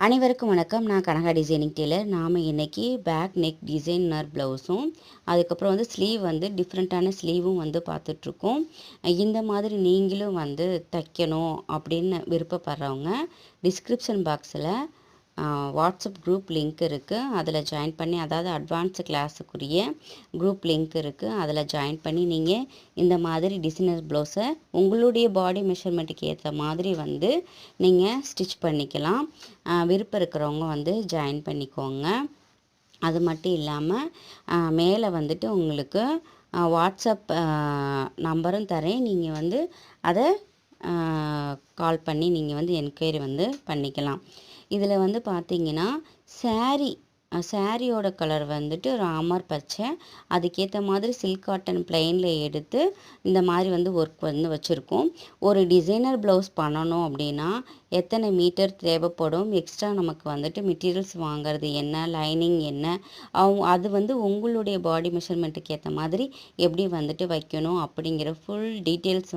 அனைவருக்கும் வணக்கம். நான் கனகா டிசைனிங் டெய்லர். நாம் இன்றைக்கி பேக் நெக் டிசைனர் ப்ளவுஸும் அதுக்கப்புறம் ஸ்லீவ் டிஃப்ரெண்ட்டான ஸ்லீவும் பார்த்துட்ருக்கோம். இந்த மாதிரி நீங்களும் தைக்கணும் அப்படின்னு விருப்பப்படுறவங்க டிஸ்கிரிப்ஷன் பாக்ஸில் வாட்ஸ்அப் குரூப் லிங்க் இருக்குது. அதில் ஜாயின் பண்ணி, அதாவது அட்வான்ஸு கிளாஸுக்குரிய குரூப் லிங்க் இருக்குது. அதில் ஜாயின் பண்ணி நீங்கள் இந்த மாதிரி டிசைனர் ப்ளவுஸை உங்களுடைய பாடி மெஷர்மெண்ட்டுக்கு ஏற்ற மாதிரி நீங்கள் ஸ்டிச் பண்ணிக்கலாம். விருப்பம் இருக்கிறவங்க ஜாயின் பண்ணிக்கோங்க. அது மட்டும் இல்லாமல் மேலே உங்களுக்கு வாட்ஸ்அப் நம்பரும் தரேன். நீங்கள் அதை கால் பண்ணி நீங்கள் என்கொயரி பண்ணிக்கலாம். இதில் பார்த்தீங்கன்னா சாரியோட கலர் ராமர் பச்சை. அதுக்கேற்ற மாதிரி சில்க் காட்டன் பிளெயினில் எடுத்து இந்த மாதிரி ஒர்க் வச்சுருக்கோம். ஒரு டிசைனர் ப்ளவுஸ் பண்ணணும் அப்படின்னா எத்தனை மீட்டர் தேவைப்படும், எக்ஸ்ட்ரா நமக்கு மெட்டீரியல்ஸ் வாங்குறது என்ன, லைனிங் என்ன, அது உங்களுடைய பாடி மெஷர்மெண்ட்டுக்கு ஏற்ற மாதிரி எப்படி வைக்கணும் அப்படிங்கிற ஃபுல் டீட்டெயில்ஸ்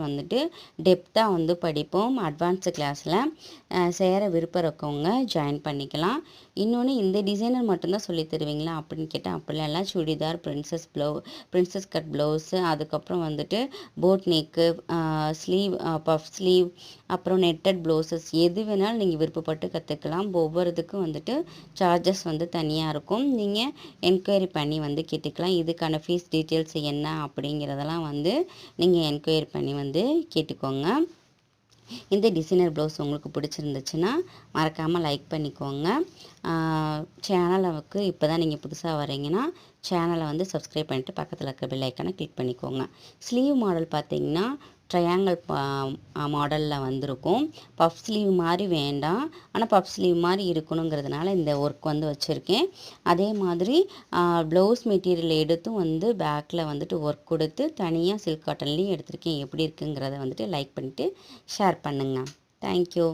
டெப்த்தாக படிப்போம். அட்வான்ஸு கிளாஸில் சேர விருப்பம் இருக்கவங்க ஜாயின் பண்ணிக்கலாம். இன்னொன்று, இந்த டிசைனர் மட்டும்தான் சொல்லித் தருவீங்களா அப்படின்னு கேட்டால் அப்படிலாம் சுடிதார், பிரின்சஸ் கட் ப்ளவுஸு, அதுக்கப்புறம் boat neck, sleeve, puff sleeve, அப்புறம் நெட்டட் ப்ளவுசஸ் எது வேணாலும் நீங்கள் விருப்பப்பட்டு கற்றுக்கலாம். ஒவ்வொருத்துக்கும் சார்ஜஸ் தனியாக இருக்கும். நீங்கள் என்கொயரி பண்ணி கேட்டுக்கலாம். இதுக்கான ஃபீஸ் டீட்டெயில்ஸ் என்ன அப்படிங்கிறதெல்லாம் நீங்கள் என்கொயரி பண்ணி கேட்டுக்கோங்க. இந்த டிசைனர் ப்ளவுஸ் உங்களுக்கு பிடிச்சிருந்துச்சுன்னா மறக்காமல் லைக் பண்ணிக்கோங்க. சேனலுக்கு இப்போ தான் நீங்கள் புதுசாக வரீங்கன்னா சேனலை சப்ஸ்கிரைப் பண்ணிவிட்டு பக்கத்தில் இருக்க பெல் ஐக்கானை கிளிக் பண்ணிக்கோங்க. ஸ்லீவ் மாடல் பார்த்தீங்கன்னா ட்ரையாங்கிள் மாடலில் வந்திருக்கும். பஃப் ஸ்லீவ் மாதிரி வேண்டாம், ஆனால் பஃப் ஸ்லீவ் மாதிரி இருக்கணுங்கிறதுனால இந்த ஒர்க் வச்சுருக்கேன். அதே மாதிரி ப்ளவுஸ் மெட்டீரியல் எடுத்தும் பேக்கில் ஒர்க் கொடுத்து தனியாக சில்க் காட்டன்லேயும் எடுத்திருக்கேன். எப்படி இருக்குங்கிறத லைக் பண்ணிவிட்டு ஷேர் பண்ணுங்கள். தேங்க்யூ.